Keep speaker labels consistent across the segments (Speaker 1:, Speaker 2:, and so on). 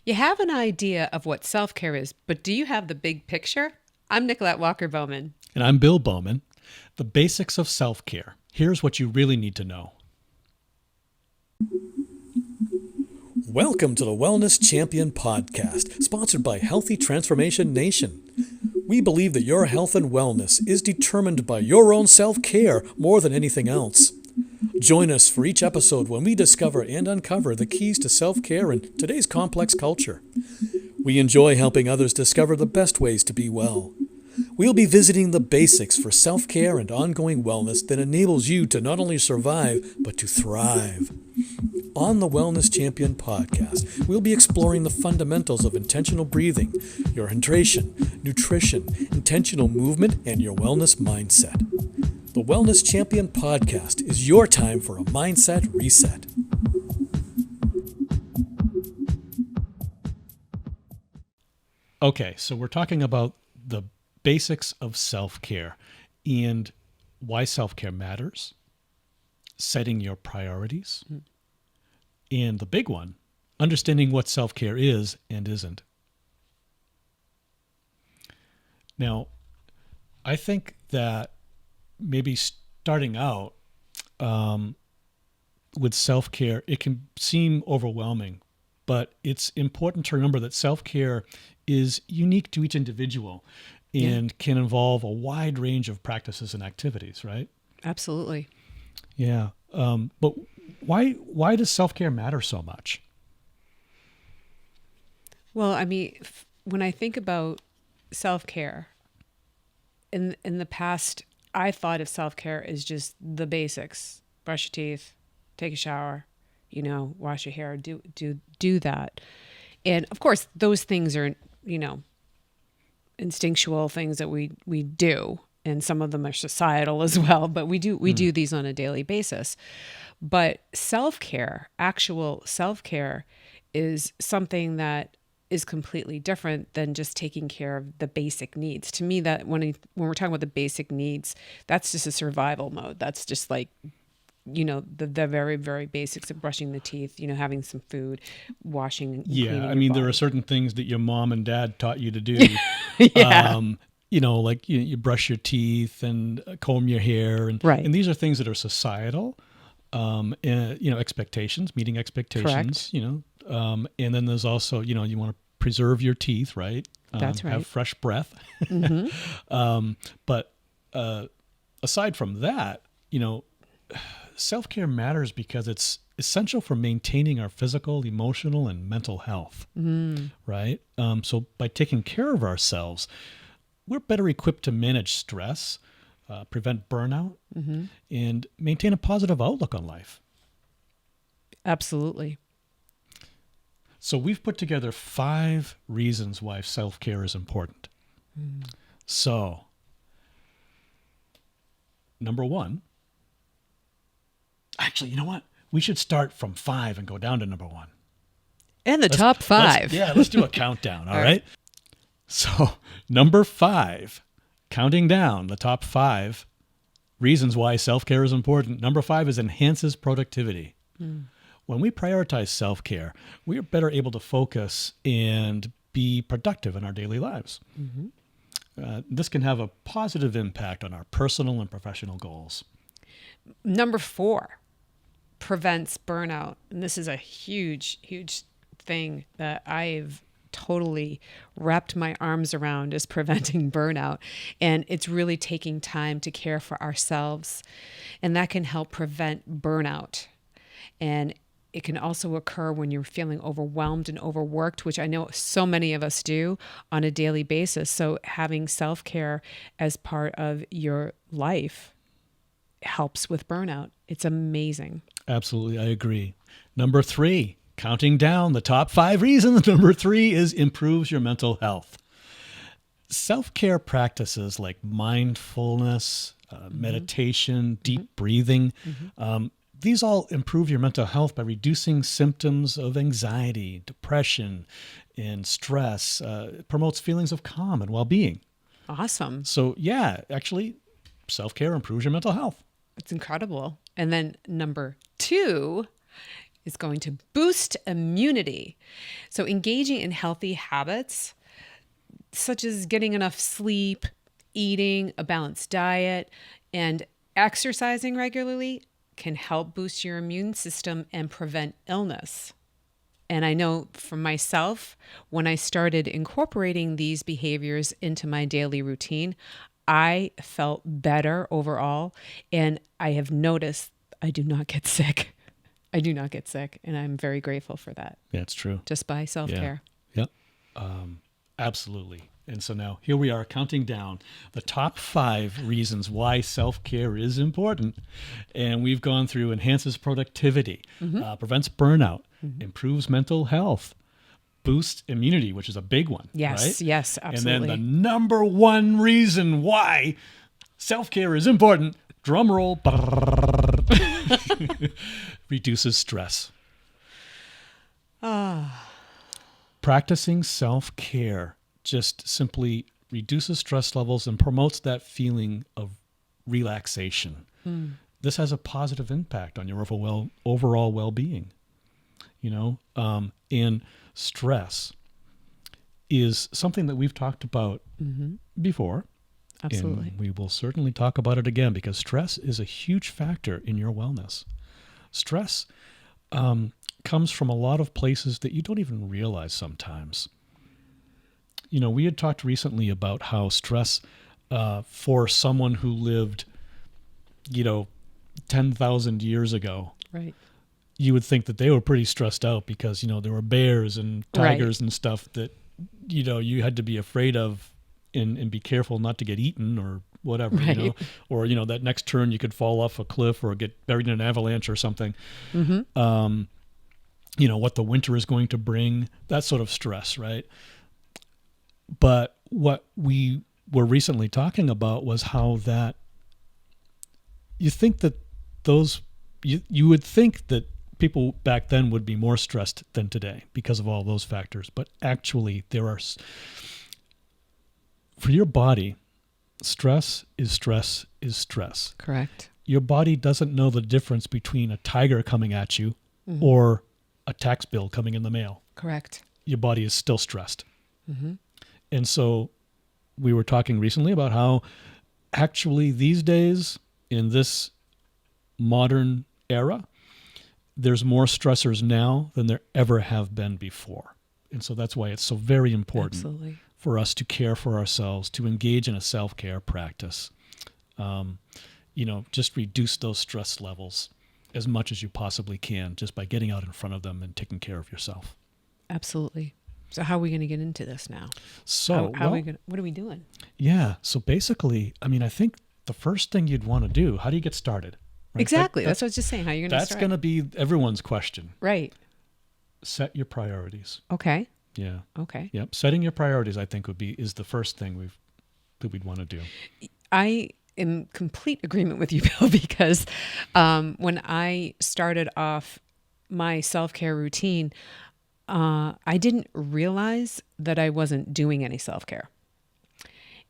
Speaker 1: You have an idea of what self-care is, but do you have the big picture? I'm Nikilette Walker-Bowman.
Speaker 2: And I'm Bill Bowman. The basics of self-care. Here's what you really need to know. Welcome to the Wellness Champion Podcast, sponsored by Healthy Transformation Nation. We believe that your health and wellness is determined by your own self-care more than anything else. Join us for each episode when we discover and uncover the keys to self-care in today's complex culture. We enjoy helping others discover the best ways to be well. We'll be visiting the basics for self-care and ongoing wellness that enables you to not only survive, but to thrive. On the Wellness Champion Podcast, we'll be exploring the fundamentals of intentional breathing, your hydration, nutrition, intentional movement, and your wellness mindset. The Wellness Champion Podcast is your time for a mindset reset. Okay, so we're talking about the basics of self-care and why self-care matters, setting your priorities, and the big one, understanding what self-care is and isn't. Now, I think that maybe starting out with self-care, it can seem overwhelming, but it's important to remember that self-care is unique to each individual and can involve a wide range of practices and activities, right?
Speaker 1: Absolutely.
Speaker 2: Yeah. But why does self-care matter so much?
Speaker 1: Well, I mean, when I think about self-care, in the past, I thought of self-care as just the basics: brush your teeth, take a shower, wash your hair, do that. And of course, those things are, instinctual things that we do, and some of them are societal as well, but we do these on a daily basis. But actual self-care is something that is completely different than just taking care of the basic needs. To me, that when we're talking about the basic needs, that's just a survival mode. That's just like, the very, very basics of brushing the teeth, having some food, washing and cleaning your body.
Speaker 2: There are certain things that your mom and dad taught you to do.
Speaker 1: Yeah.
Speaker 2: Like you brush your teeth and comb your hair.
Speaker 1: Right.
Speaker 2: And these are things that are societal, expectations, meeting expectations,
Speaker 1: Correct.
Speaker 2: And then there's also, you want to preserve your teeth, right?
Speaker 1: That's right.
Speaker 2: Have fresh breath.
Speaker 1: Mm-hmm.
Speaker 2: But aside from that, self-care matters because it's essential for maintaining our physical, emotional, and mental health, right? So by taking care of ourselves, we're better equipped to manage stress, prevent burnout, and maintain a positive outlook on life.
Speaker 1: Absolutely.
Speaker 2: So we've put together 5 reasons why self-care is important. So, number 1, actually, you know what? We should start from 5 and go down to number 1.
Speaker 1: And the top 5.
Speaker 2: Let's do a countdown, all right? So, number 5, counting down the top 5 reasons why self-care is important. Number 5 is enhances productivity. When we prioritize self-care, we are better able to focus and be productive in our daily lives. This can have a positive impact on our personal and professional goals.
Speaker 1: Number 4, prevents burnout. And this is a huge, huge thing that I've totally wrapped my arms around, is preventing burnout. And it's really taking time to care for ourselves. And that can help prevent burnout. And it can also occur when you're feeling overwhelmed and overworked, which I know so many of us do on a daily basis. So having self-care as part of your life helps with burnout. It's amazing.
Speaker 2: Absolutely, I agree. Number 3, counting down the top 5 reasons. Number 3 is improves your mental health. Self-care practices like mindfulness, meditation, deep breathing, these all improve your mental health by reducing symptoms of anxiety, depression, and stress. It promotes feelings of calm and well-being.
Speaker 1: Awesome.
Speaker 2: So yeah, actually, self-care improves your mental health.
Speaker 1: It's incredible. And then number 2 is going to boost immunity. So engaging in healthy habits, such as getting enough sleep, eating a balanced diet, and exercising regularly, can help boost your immune system and prevent illness. And I know for myself, when I started incorporating these behaviors into my daily routine, I felt better overall. And I have noticed I do not get sick. I do not get sick. And I'm very grateful for that.
Speaker 2: Yeah, it's true.
Speaker 1: Just by self-care.
Speaker 2: Yeah. Absolutely. And so now here we are counting down the top 5 reasons why self-care is important. And we've gone through enhances productivity, prevents burnout, improves mental health, boosts immunity, which is a big one.
Speaker 1: Yes,
Speaker 2: right?
Speaker 1: yes, absolutely.
Speaker 2: And then the number 1 reason why self-care is important, drum roll, reduces stress. Practicing self-care just simply reduces stress levels and promotes that feeling of relaxation. This has a positive impact on your overall well-being. And stress is something that we've talked about before.
Speaker 1: Absolutely.
Speaker 2: And we will certainly talk about it again because stress is a huge factor in your wellness. Stress comes from a lot of places that you don't even realize sometimes. We had talked recently about how stress for someone who lived, 10,000 years ago,
Speaker 1: Right.
Speaker 2: you would think that they were pretty stressed out because, there were bears and tigers and stuff that, you had to be afraid of and be careful not to get eaten or whatever,
Speaker 1: Right.
Speaker 2: or, that next turn you could fall off a cliff or get buried in an avalanche or something. What the winter is going to bring, that sort of stress, right? But what we were recently talking about was how that you think that you would think that people back then would be more stressed than today because of all those factors. But actually for your body, stress is stress is stress.
Speaker 1: Correct.
Speaker 2: Your body doesn't know the difference between a tiger coming at you or a tax bill coming in the mail.
Speaker 1: Correct.
Speaker 2: Your body is still stressed. And so we were talking recently about how actually these days in this modern era, there's more stressors now than there ever have been before. And so that's why it's so very important
Speaker 1: Absolutely.
Speaker 2: for us to care for ourselves, to engage in a self-care practice. Just reduce those stress levels as much as you possibly can just by getting out in front of them and taking care of yourself.
Speaker 1: Absolutely. So how are we going to get into this now?
Speaker 2: So
Speaker 1: how are we gonna, what are we doing?
Speaker 2: Yeah. So basically, I think the first thing you'd want to do, how do you get started? Right?
Speaker 1: Exactly. That's what I was just saying. How are you going to start?
Speaker 2: That's going to be everyone's question.
Speaker 1: Right.
Speaker 2: Set your priorities.
Speaker 1: Okay.
Speaker 2: Yeah.
Speaker 1: Okay.
Speaker 2: Yep. Setting your priorities, I think, is the first thing that we'd want to do.
Speaker 1: I am in complete agreement with you, Bill, because when I started off my self-care routine, I didn't realize that I wasn't doing any self-care.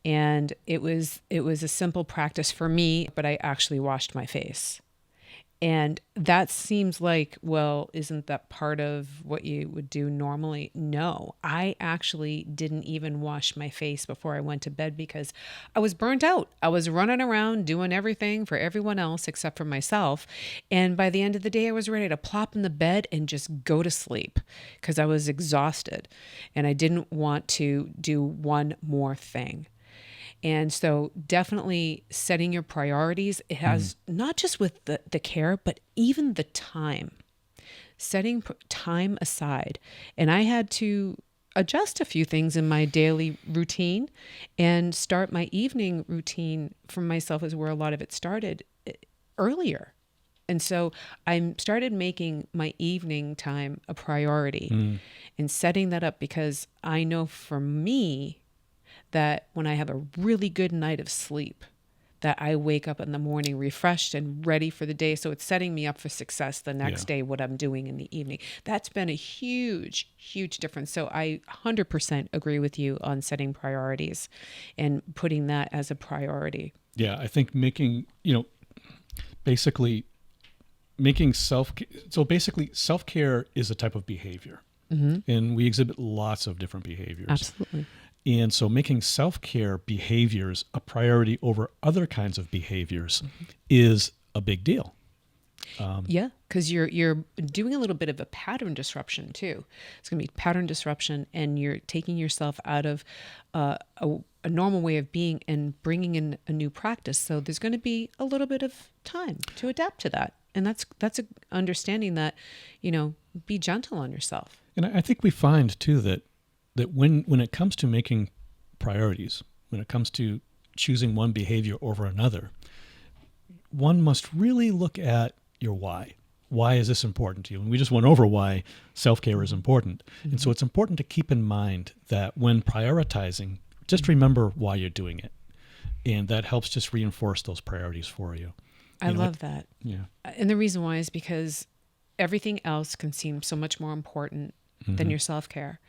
Speaker 1: And it was a simple practice for me, but I actually washed my face. And that seems like, well, isn't that part of what you would do normally? No, I actually didn't even wash my face before I went to bed because I was burnt out. I was running around doing everything for everyone else except for myself. And by the end of the day, I was ready to plop in the bed and just go to sleep because I was exhausted and I didn't want to do one more thing. And so definitely setting your priorities, it has not just with the care, but even the time, setting time aside. And I had to adjust a few things in my daily routine and start my evening routine for myself is where a lot of it started earlier. And so I started making my evening time a priority and setting that up because I know for me, that when I have a really good night of sleep, that I wake up in the morning refreshed and ready for the day. So it's setting me up for success the next day, what I'm doing in the evening. That's been a huge, huge difference. So I 100% agree with you on setting priorities and putting that as a priority.
Speaker 2: Yeah, I think making, basically so basically self-care is a type of behavior, and we exhibit lots of different behaviors.
Speaker 1: Absolutely.
Speaker 2: And so making self-care behaviors a priority over other kinds of behaviors is a big deal.
Speaker 1: Yeah, because you're doing a little bit of a pattern disruption too. It's going to be pattern disruption, and you're taking yourself out of a normal way of being and bringing in a new practice. So there's going to be a little bit of time to adapt to that, and that's a understanding that, be gentle on yourself.
Speaker 2: And I think we find too that when it comes to making priorities, when it comes to choosing one behavior over another, one must really look at your why. Why is this important to you? And we just went over why self-care is important. And so it's important to keep in mind that when prioritizing, just remember why you're doing it. And that helps just reinforce those priorities for you.
Speaker 1: I love that.
Speaker 2: Yeah.
Speaker 1: And the reason why is because everything else can seem so much more important than your self-care.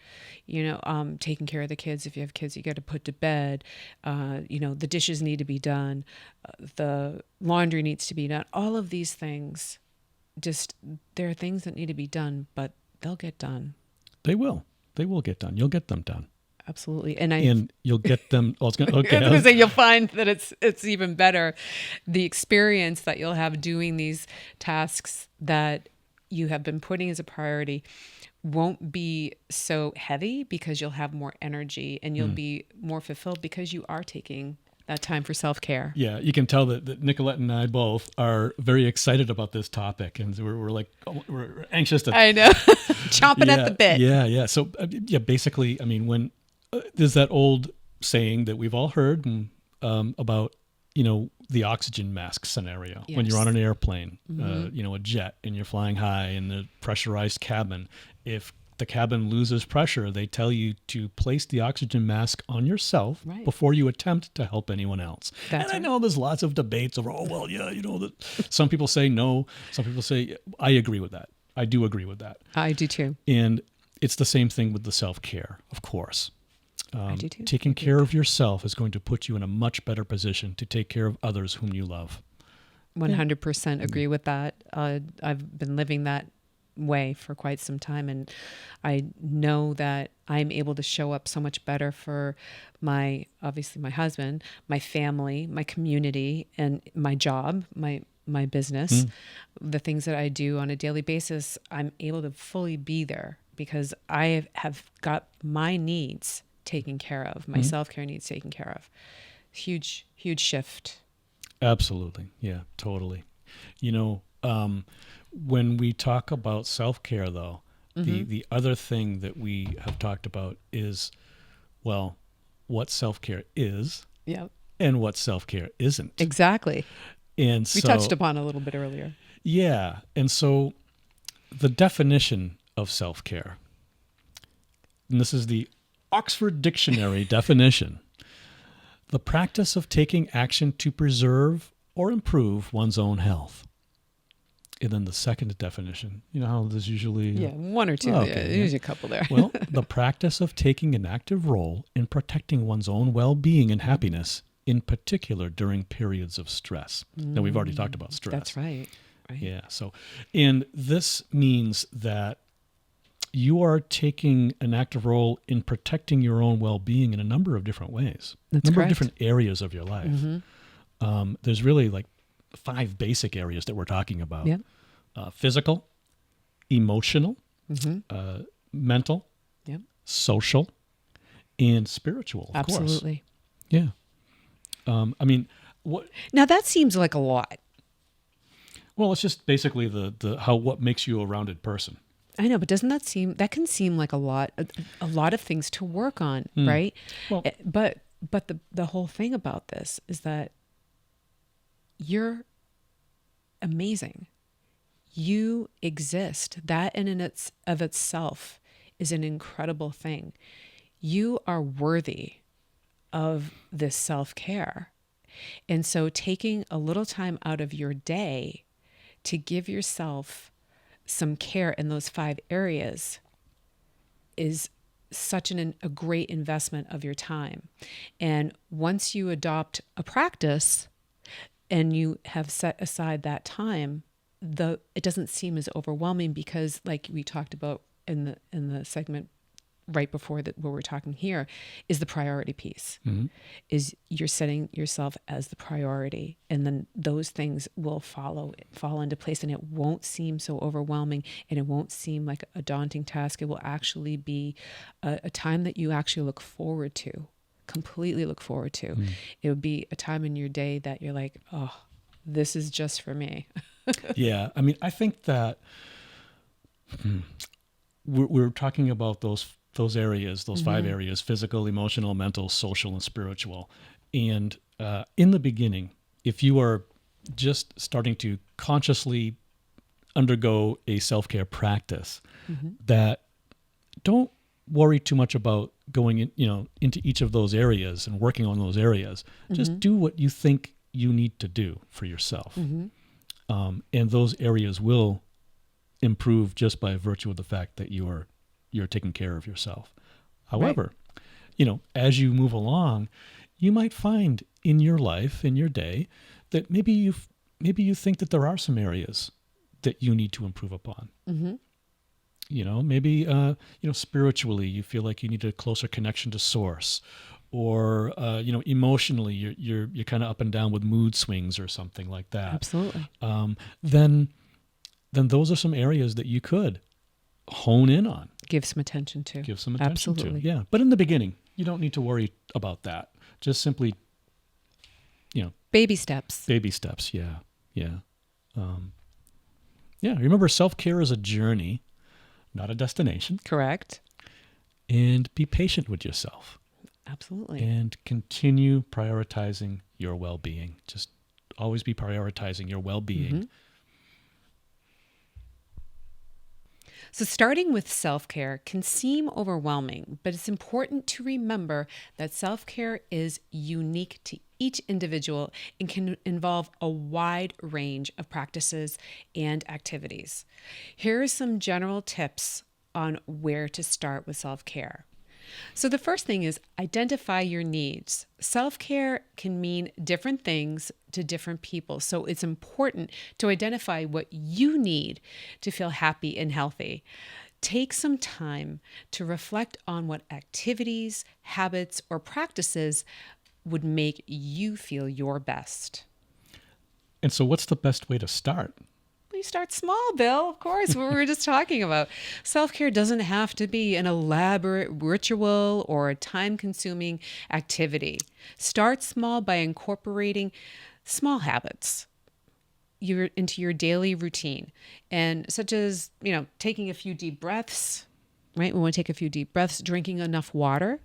Speaker 1: Taking care of the kids. If you have kids, you got to put to bed. The dishes need to be done. The laundry needs to be done. All of these things, there are things that need to be done, but they'll get done.
Speaker 2: They will. They will get done. You'll get them done.
Speaker 1: Absolutely.
Speaker 2: And you'll get them. I was going
Speaker 1: I was gonna say, you'll find that it's even better. The experience that you'll have doing these tasks that you have been putting as a priority won't be so heavy, because you'll have more energy and you'll be more fulfilled because you are taking that time for self-care.
Speaker 2: Yeah, you can tell that Nikilette and I both are very excited about this topic, and we're anxious to.
Speaker 1: I know, chomping at the bit.
Speaker 2: Yeah. So basically, when there's that old saying that we've all heard about, the oxygen mask scenario.
Speaker 1: Yes.
Speaker 2: When you're on an airplane, a jet, and you're flying high in the pressurized cabin. If the cabin loses pressure, they tell you to place the oxygen mask on yourself before you attempt to help anyone else. I know there's lots of debates over, that some people say no, some people say, I agree with that. I do agree with that.
Speaker 1: I do too.
Speaker 2: And it's the same thing with the self-care, of course.
Speaker 1: I do too.
Speaker 2: Taking care of yourself is going to put you in a much better position to take care of others whom you love.
Speaker 1: 100% agree with that. I've been living that way for quite some time, and I know that I'm able to show up so much better for obviously my husband, my family, my community, and my job, my business, the things that I do on a daily basis. I'm able to fully be there because I have got my needs taken care of, my self-care needs taken care of. Huge shift.
Speaker 2: Absolutely. Yeah, totally. When we talk about self-care, though, the other thing that we have talked about is, what self-care is and what self-care isn't.
Speaker 1: Exactly.
Speaker 2: And
Speaker 1: we touched upon a little bit earlier.
Speaker 2: Yeah. And so the definition of self-care, and this is the Oxford Dictionary definition: the practice of taking action to preserve or improve one's own health. And then the second definition, how there's usually...
Speaker 1: one or two. There's a couple there.
Speaker 2: Well, the practice of taking an active role in protecting one's own well-being and happiness, in particular during periods of stress. Now, we've already talked about stress.
Speaker 1: That's right.
Speaker 2: Yeah. So, and this means that you are taking an active role in protecting your own well-being in a number of different ways.
Speaker 1: That's
Speaker 2: a number
Speaker 1: correct.
Speaker 2: of different areas of your life. There's really 5 basic areas that we're talking about.
Speaker 1: Yep.
Speaker 2: Physical, emotional, mental, social, and spiritual, of course.
Speaker 1: Absolutely.
Speaker 2: Yeah. What?
Speaker 1: Now that seems like a lot.
Speaker 2: Well, it's just basically what makes you a rounded person.
Speaker 1: I know, but doesn't that can seem like a lot of things to work on, right?
Speaker 2: Well,
Speaker 1: but the whole thing about this is that you're amazing. You exist. That in of itself is an incredible thing. You are worthy of this self-care. And so taking a little time out of your day to give yourself some care in those 5 areas is such a great investment of your time. And once you adopt a practice and you have set aside that time it doesn't seem as overwhelming because, like we talked about in the segment right before that, where we're talking here, is the priority piece. Is you're setting yourself as the priority, and then those things will fall into place, and it won't seem so overwhelming, and it won't seem like a daunting task. It will actually be a time that you actually look forward to, completely look forward to. It would be a time in your day that you're like, oh, this is just for me.
Speaker 3: Yeah. I mean, I think that we're talking about those areas, those 5 areas: physical, emotional, mental, social, and spiritual. And in the beginning, if you are just starting to consciously undergo a self-care practice, that don't worry too much about going into each of those areas and working on those areas. Just do what you think you need to do for yourself. And those areas will improve just by virtue of the fact that you're taking care of yourself. However, as you move along, you might find in your life, in your day, that maybe you think that there are some areas that you need to improve upon. Maybe spiritually you feel like you need a closer connection to source, or emotionally you're kind of up and down with mood swings or something like that.
Speaker 1: Absolutely.
Speaker 3: Then those are some areas that you could hone in on.
Speaker 1: Give some attention to.
Speaker 3: Absolutely. Yeah. But in the beginning, you don't need to worry about that. Just simply,
Speaker 1: baby steps.
Speaker 3: Baby steps. Yeah. Yeah. Remember, self-care is a journey, not a destination.
Speaker 1: Correct.
Speaker 3: And be patient with yourself.
Speaker 1: Absolutely.
Speaker 3: And continue prioritizing your well-being. Just always be prioritizing your well-being.
Speaker 1: So starting with self-care can seem overwhelming, but it's important to remember that self-care is unique to each individual and can involve a wide range of practices and activities. Here are some general tips on where to start with self-care. So the first thing is identify your needs. Self-care can mean different things to different people. So it's important to identify what you need to feel happy and healthy. Take some time to reflect on what activities, habits, or practices would make you feel your best.
Speaker 3: And so what's the best way to start?
Speaker 1: You start small, Bill, of course, what we were just talking about. Self-care doesn't have to be an elaborate ritual or a time-consuming activity. Start small by incorporating small habits into your daily routine, and such as, taking a few deep breaths, right? We want to take a few deep breaths, drinking enough water.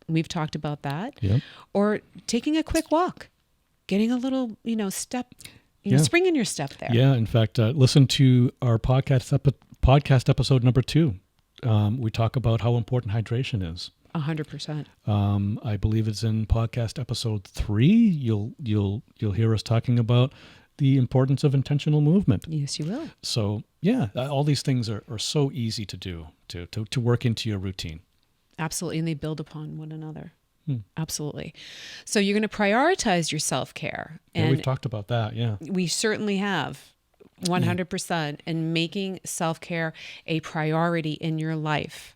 Speaker 1: We've talked about that.
Speaker 3: Yep.
Speaker 1: Or taking a quick walk, getting a little, step. Spring in your step there.
Speaker 3: Yeah. In fact, listen to our podcast episode number 2. We talk about how important hydration is.
Speaker 1: 100%.
Speaker 3: I believe it's in podcast episode 3. You'll hear us talking about the importance of intentional movement.
Speaker 1: Yes, you will.
Speaker 3: So all these things are so easy to do, to work into your routine.
Speaker 1: Absolutely. And they build upon one another. Absolutely. So you're going to prioritize your self-care.
Speaker 3: And we've talked about that. Yeah.
Speaker 1: We certainly have 100%. And making self-care a priority in your life.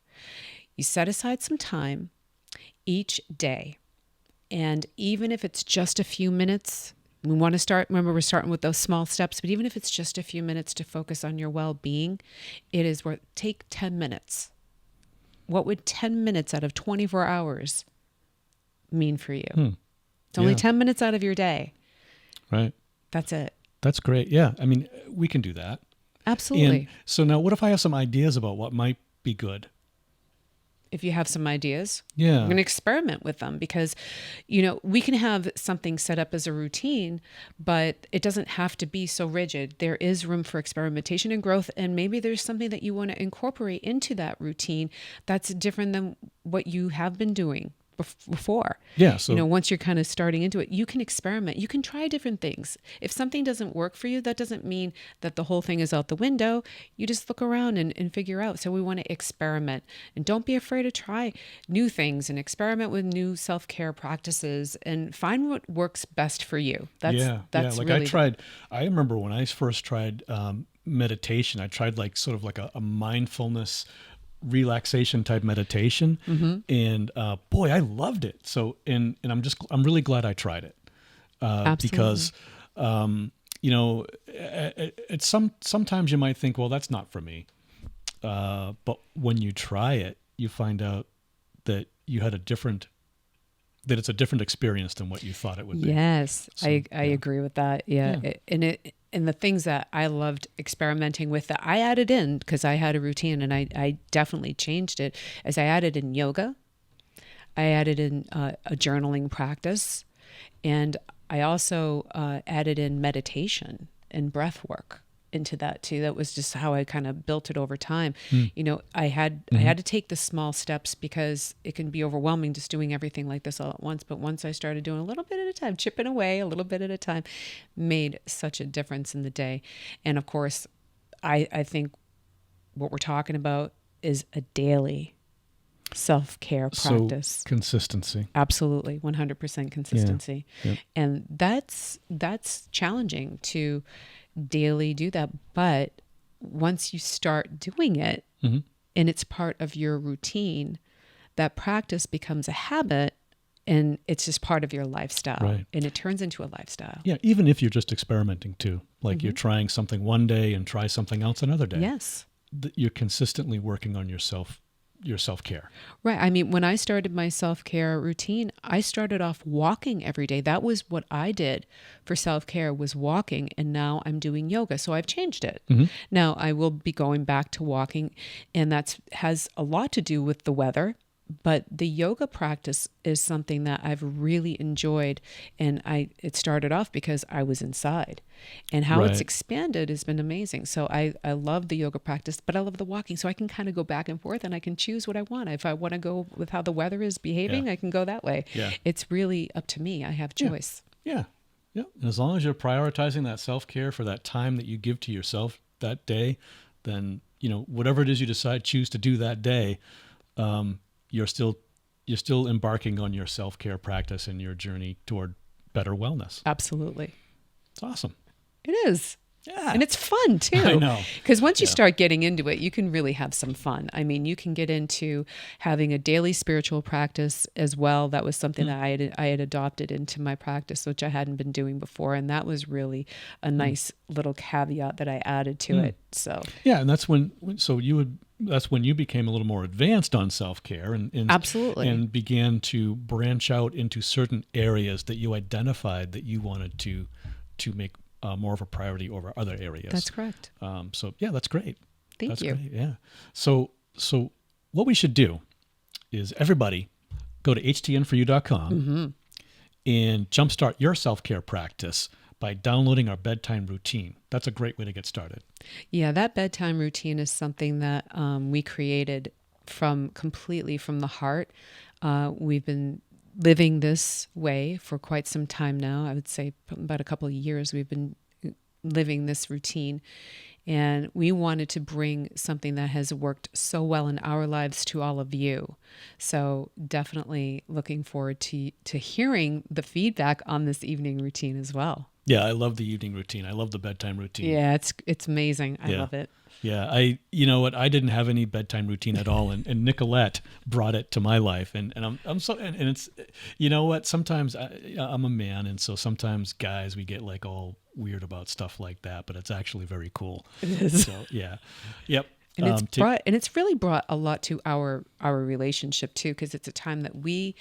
Speaker 1: You set aside some time each day. And even if it's just a few minutes, we want to start, remember we're starting with those small steps, but even if it's just a few minutes to focus on your well-being, it is worth, take 10 minutes. What would 10 minutes out of 24 hours mean for you? It's only 10 minutes out of your day.
Speaker 3: Right.
Speaker 1: That's it.
Speaker 3: That's great. Yeah. I mean, we can do that.
Speaker 1: Absolutely.
Speaker 3: And so now what if I have some ideas about what might be good?
Speaker 1: If you have some ideas,
Speaker 3: I'm
Speaker 1: going to experiment with them, because, we can have something set up as a routine, but it doesn't have to be so rigid. There is room for experimentation and growth. And maybe there's something that you want to incorporate into that routine that's different than what you have been doing before.
Speaker 3: Yeah. So,
Speaker 1: Once you're kind of starting into it, you can experiment. You can try different things. If something doesn't work for you, that doesn't mean that the whole thing is out the window. You just look around and figure out. So we want to experiment, and don't be afraid to try new things and experiment with new self-care practices and find what works best for you. That's
Speaker 3: Like
Speaker 1: really
Speaker 3: I remember when I first tried meditation, I tried like sort of like a mindfulness relaxation type meditation, and boy, I loved it. So and I'm really glad I tried it, because it's sometimes you might think, well, that's not for me, but when you try it, you find out that it's a different experience than what you thought it would be.
Speaker 1: Yes,
Speaker 3: So,
Speaker 1: I agree with that. Yeah. And the things that I loved experimenting with that I added in, because I had a routine and I definitely changed it, as I added in yoga, I added in a journaling practice, and I also added in meditation and breath work into that too. That was just how I kind of built it over time. I had to take the small steps because it can be overwhelming just doing everything like this all at once. But once I started doing a little bit at a time, chipping away a little bit at a time, made such a difference in the day. And of course, I think what we're talking about is a daily self-care practice.
Speaker 3: So consistency.
Speaker 1: Absolutely. 100% consistency.
Speaker 3: Yeah.
Speaker 1: And that's challenging to daily do that. But once you start doing it and it's part of your routine, that practice becomes a habit, and it's just part of your lifestyle.
Speaker 3: Right.
Speaker 1: And it turns into a lifestyle.
Speaker 3: Yeah. Even if you're just experimenting too, like you're trying something one day and try something else another day.
Speaker 1: Yes.
Speaker 3: You're consistently working on your self-care.
Speaker 1: Right. I mean, when I started my self-care routine, I started off walking every day. That was what I did for self-care, was walking. And now I'm doing yoga. So I've changed it. Now I will be going back to walking, and that has a lot to do with the weather. But the yoga practice is something that I've really enjoyed. And it started off because I was inside, and how it's expanded has been amazing. So I love the yoga practice, but I love the walking. So I can kind of go back and forth, and I can choose what I want. If I want to go with how the weather is behaving, I can go that way.
Speaker 3: Yeah.
Speaker 1: It's really up to me. I have choice.
Speaker 3: Yeah. Yeah. And as long as you're prioritizing that self-care for that time that you give to yourself that day, then, whatever it is you choose to do that day, you're still embarking on your self-care practice and your journey toward better wellness.
Speaker 1: Absolutely.
Speaker 3: It's awesome.
Speaker 1: It is.
Speaker 3: Yeah.
Speaker 1: And it's fun too.
Speaker 3: I know.
Speaker 1: Because once you start getting into it, you can really have some fun. I mean, you can get into having a daily spiritual practice as well. That was something that I had adopted into my practice, which I hadn't been doing before. And that was really a nice little caveat that I added to it. So
Speaker 3: yeah, and that's when you became a little more advanced on self-care and
Speaker 1: absolutely,
Speaker 3: and began to branch out into certain areas that you identified that you wanted to make more of a priority over other areas.
Speaker 1: That's correct.
Speaker 3: So yeah, that's great.
Speaker 1: Thank you.
Speaker 3: Great, yeah. So what we should do is everybody go to htnforyou.com and jumpstart your self-care practice by downloading our bedtime routine. That's a great way to get started.
Speaker 1: Yeah, that bedtime routine is something that we created completely from the heart. We've been living this way for quite some time now. I would say about a couple of years we've been living this routine, and we wanted to bring something that has worked so well in our lives to all of you. So definitely looking forward to hearing the feedback on this evening routine as well.
Speaker 3: Yeah, I love the evening routine. I love the bedtime routine.
Speaker 1: Yeah, it's amazing. I love it.
Speaker 3: Yeah, you know what? I didn't have any bedtime routine at all, and Nikilette brought it to my life, and I'm so and it's, you know what? Sometimes I'm a man, and so sometimes guys, we get like all weird about stuff like that, but it's actually very cool.
Speaker 1: It is.
Speaker 3: So yeah, yep.
Speaker 1: And it's really brought a lot to our relationship too, because it's a time that we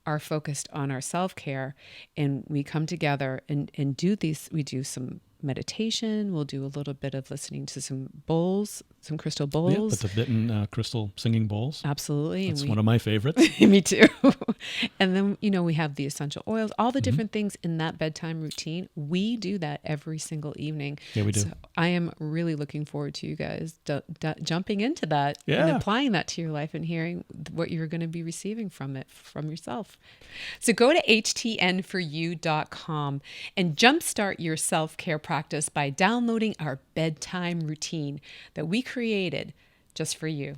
Speaker 1: are focused on our self-care, and we come together and do these. We do some meditation. We'll do a little bit of listening to some bowls some crystal
Speaker 3: Yeah,
Speaker 1: bowls.
Speaker 3: the Tibetan crystal singing bowls.
Speaker 1: Absolutely.
Speaker 3: That's one of my favorites.
Speaker 1: Me too. And then, we have the essential oils, all the different things in that bedtime routine. We do that every single evening.
Speaker 3: Yeah, we do.
Speaker 1: So I am really looking forward to you guys jumping into that and
Speaker 3: Yeah.
Speaker 1: applying that to your life and hearing what you're going to be receiving from it, from yourself. So go to htnforyou.com and jumpstart your self-care practice by downloading our bedtime routine that we created just for you.